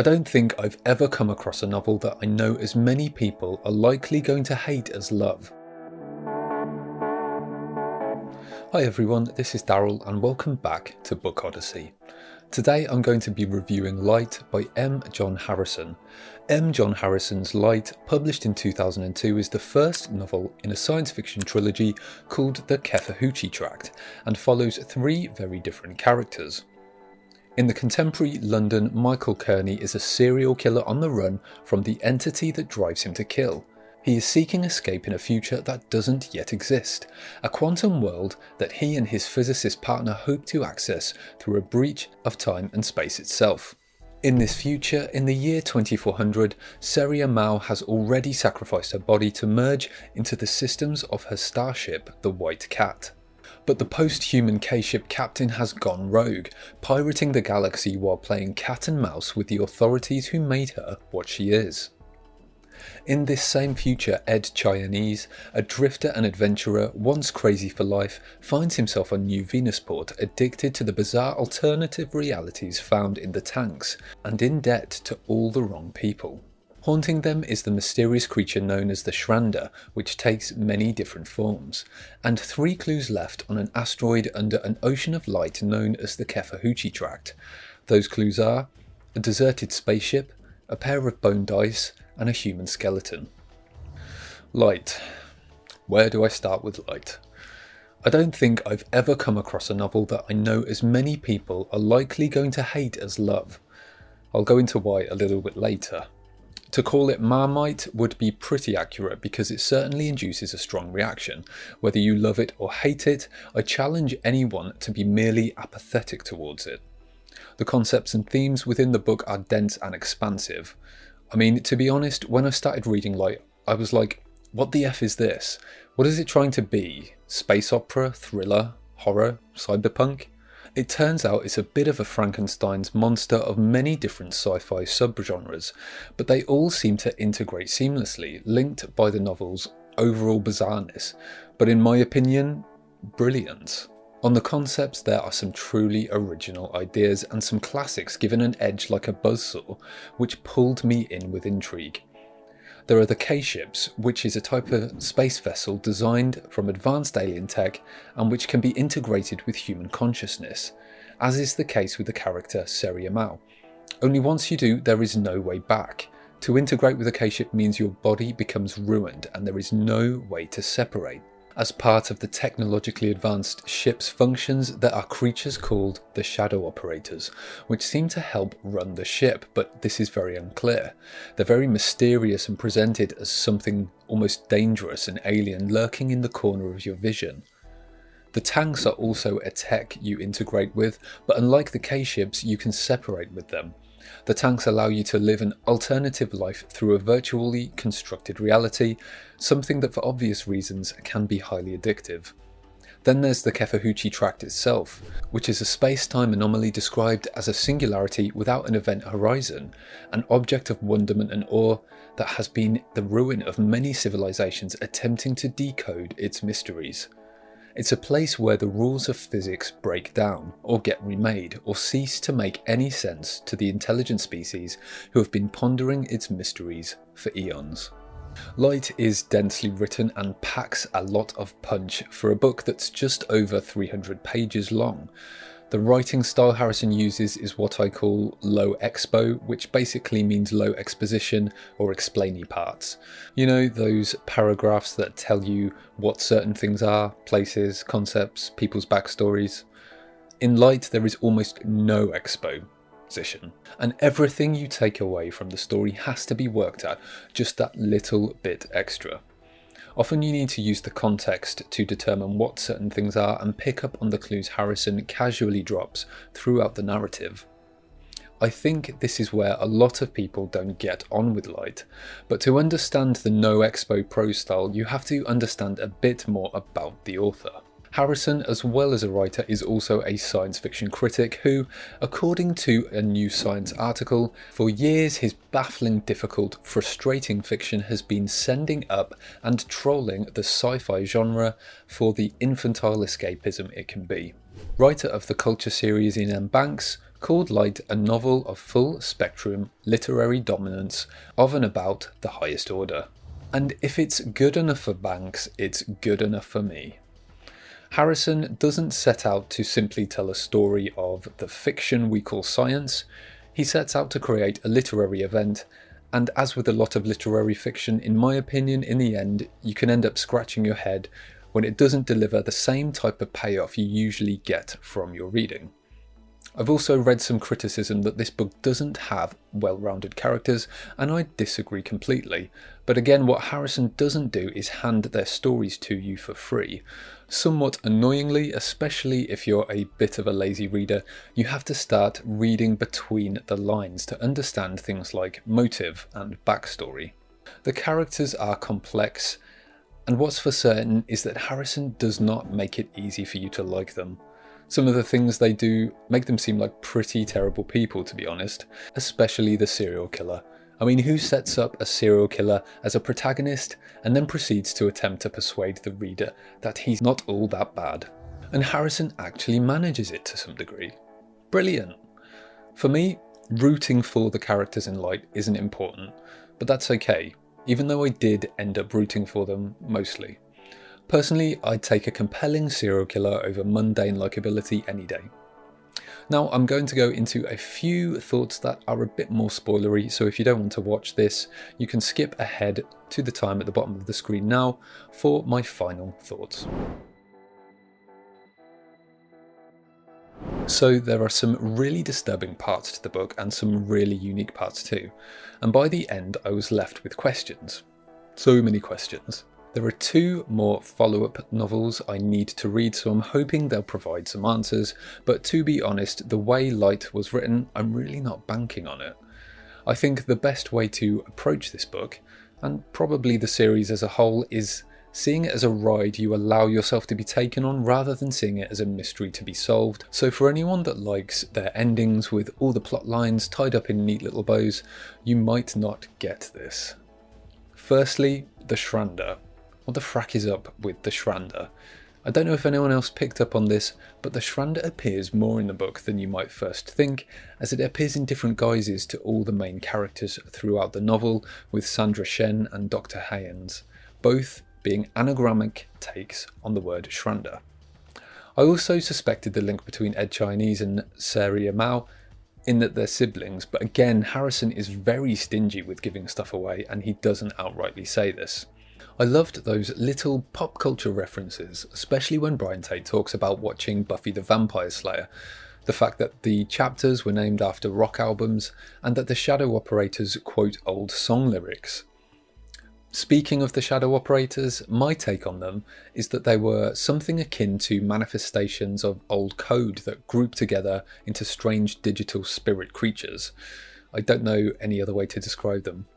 I don't think I've ever come across a novel that I know as many people are likely going to hate as love. Hi everyone, this is Daryl and welcome back to Book Odyssey. Today I'm going to be reviewing Light by M. John Harrison. M. John Harrison's Light, published in 2002, is the first novel in a science fiction trilogy called the Kathreen Tract and follows three very different characters. In the contemporary London, Michael Kearney is a serial killer on the run from the entity that drives him to kill. He is seeking escape in a future that doesn't yet exist, a quantum world that he and his physicist partner hope to access through a breach of time and space itself. In this future, in the year 2400, Seria Mao has already sacrificed her body to merge into the systems of her starship, the White Cat. But the post-human K-ship captain has gone rogue, pirating the galaxy while playing cat and mouse with the authorities who made her what she is. In this same future, Ed Chinese, a drifter and adventurer once crazy for life, finds himself on New Venusport, addicted to the bizarre alternative realities found in the tanks, and in debt to all the wrong people. Haunting them is the mysterious creature known as the Shranda, which takes many different forms, and three clues left on an asteroid under an ocean of light known as the Kathreen Tract. Those clues are a deserted spaceship, a pair of bone dice, and a human skeleton. Light. Where do I start with Light? I don't think I've ever come across a novel that I know as many people are likely going to hate as love. I'll go into why a little bit later. To call it Marmite would be pretty accurate because it certainly induces a strong reaction. Whether you love it or hate it, I challenge anyone to be merely apathetic towards it. The concepts and themes within the book are dense and expansive. I mean, to be honest, when I started reading Light, I was like, what the F is this? What is it trying to be? Space opera, thriller, horror, cyberpunk? It turns out it's a bit of a Frankenstein's monster of many different sci-fi subgenres, but they all seem to integrate seamlessly, linked by the novel's overall bizarreness, but in my opinion, brilliance. On the concepts, there are some truly original ideas and some classics given an edge like a buzzsaw, which pulled me in with intrigue. There are the K-ships, which is a type of space vessel designed from advanced alien tech and which can be integrated with human consciousness, as is the case with the character Seria Mao. Only once you do, there is no way back. To integrate with a K-ship means your body becomes ruined and there is no way to separate. As part of the technologically advanced ship's functions, there are creatures called the Shadow Operators, which seem to help run the ship, but this is very unclear. They're very mysterious and presented as something almost dangerous and alien lurking in the corner of your vision. The tanks are also a tech you integrate with, but unlike the K-ships, you can separate with them. The tanks allow you to live an alternative life through a virtually constructed reality, something that for obvious reasons can be highly addictive. Then there's the Kathreen Tract itself, which is a space-time anomaly described as a singularity without an event horizon, an object of wonderment and awe that has been the ruin of many civilizations attempting to decode its mysteries. It's a place where the rules of physics break down, or get remade, or cease to make any sense to the intelligent species who have been pondering its mysteries for eons. Light is densely written and packs a lot of punch for a book that's just over 300 pages long. The writing style Harrison uses is what I call low expo, which basically means low exposition or explainy parts. You know, those paragraphs that tell you what certain things are, places, concepts, people's backstories. In Light, there is almost no exposition, and everything you take away from the story has to be worked at just that little bit extra. Often you need to use the context to determine what certain things are and pick up on the clues Harrison casually drops throughout the narrative. I think this is where a lot of people don't get on with Light, but to understand the no expo prose style you have to understand a bit more about the author. Harrison, as well as a writer, is also a science fiction critic who, according to a New Science article, for years his baffling, difficult, frustrating fiction has been sending up and trolling the sci-fi genre for the infantile escapism it can be. Writer of the Culture series in M. Banks, called Light a novel of full spectrum literary dominance of and about the highest order. And if it's good enough for Banks, it's good enough for me. Harrison doesn't set out to simply tell a story of the fiction we call science. He sets out to create a literary event, and as with a lot of literary fiction, in my opinion, in the end, you can end up scratching your head when it doesn't deliver the same type of payoff you usually get from your reading. I've also read some criticism that this book doesn't have well-rounded characters, and I disagree completely. But again, what Harrison doesn't do is hand their stories to you for free. Somewhat annoyingly, especially if you're a bit of a lazy reader, you have to start reading between the lines to understand things like motive and backstory. The characters are complex, and what's for certain is that Harrison does not make it easy for you to like them. Some of the things they do make them seem like pretty terrible people, to be honest, especially the serial killer. I mean, who sets up a serial killer as a protagonist and then proceeds to attempt to persuade the reader that he's not all that bad? And Harrison actually manages it to some degree. Brilliant. For me, rooting for the characters in Light isn't important, but that's okay, even though I did end up rooting for them mostly. Personally, I'd take a compelling serial killer over mundane likability any day. Now I'm going to go into a few thoughts that are a bit more spoilery, so if you don't want to watch this, you can skip ahead to the time at the bottom of the screen now for my final thoughts. So there are some really disturbing parts to the book and some really unique parts too, and by the end I was left with questions. So many questions. There are 2 more follow-up novels I need to read, so I'm hoping they'll provide some answers, but to be honest, the way Light was written, I'm really not banking on it. I think the best way to approach this book, and probably the series as a whole, is seeing it as a ride you allow yourself to be taken on rather than seeing it as a mystery to be solved. So for anyone that likes their endings with all the plot lines tied up in neat little bows, you might not get this. Firstly, the Shrander. What the frack is up with the Shrander? I don't know if anyone else picked up on this, but the Shrander appears more in the book than you might first think, as it appears in different guises to all the main characters throughout the novel, with Sandra Shen and Dr. Haynes, both being anagrammic takes on the word Shrander. I also suspected the link between Ed Chinese and Saria Mao, in that they're siblings, but again, Harrison is very stingy with giving stuff away, and he doesn't outrightly say this. I loved those little pop culture references, especially when Brian Tate talks about watching Buffy the Vampire Slayer. The fact that the chapters were named after rock albums, and that the Shadow Operators quote old song lyrics. Speaking of the Shadow Operators, my take on them is that they were something akin to manifestations of old code that grouped together into strange digital spirit creatures. I don't know any other way to describe them.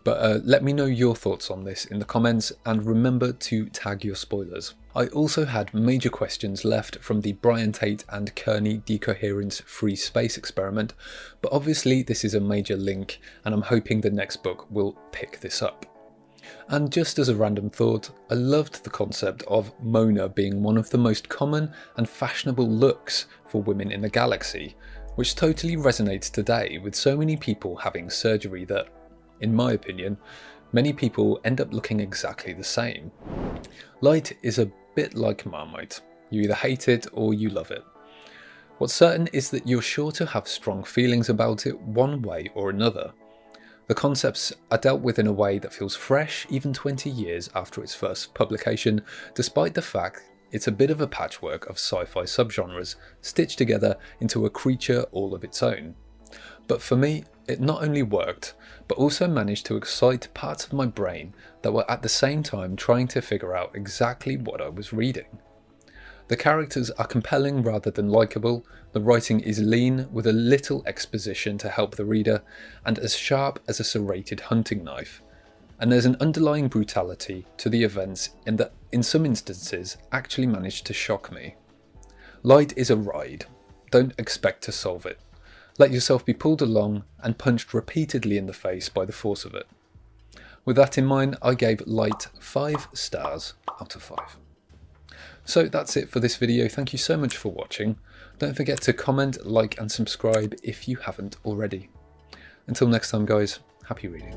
But let me know your thoughts on this in the comments, and remember to tag your spoilers. I also had major questions left from the Brian Tate and Kearney decoherence free space experiment, but obviously this is a major link and I'm hoping the next book will pick this up. And just as a random thought, I loved the concept of Mona being one of the most common and fashionable looks for women in the galaxy, which totally resonates today with so many people having surgery that, in my opinion, many people end up looking exactly the same. Light is a bit like Marmite. You either hate it or you love it. What's certain is that you're sure to have strong feelings about it one way or another. The concepts are dealt with in a way that feels fresh even 20 years after its first publication, despite the fact it's a bit of a patchwork of sci-fi subgenres stitched together into a creature all of its own. But for me, it not only worked, but also managed to excite parts of my brain that were at the same time trying to figure out exactly what I was reading. The characters are compelling rather than likeable, the writing is lean with a little exposition to help the reader, and as sharp as a serrated hunting knife. And there's an underlying brutality to the events in that, in some instances, actually managed to shock me. Light is a ride. Don't expect to solve it. Let yourself be pulled along and punched repeatedly in the face by the force of it. With that in mind, I gave Light 5 stars out of 5. So that's it for this video. Thank you so much for watching. Don't forget to comment, like and subscribe if you haven't already. Until next time guys, happy reading.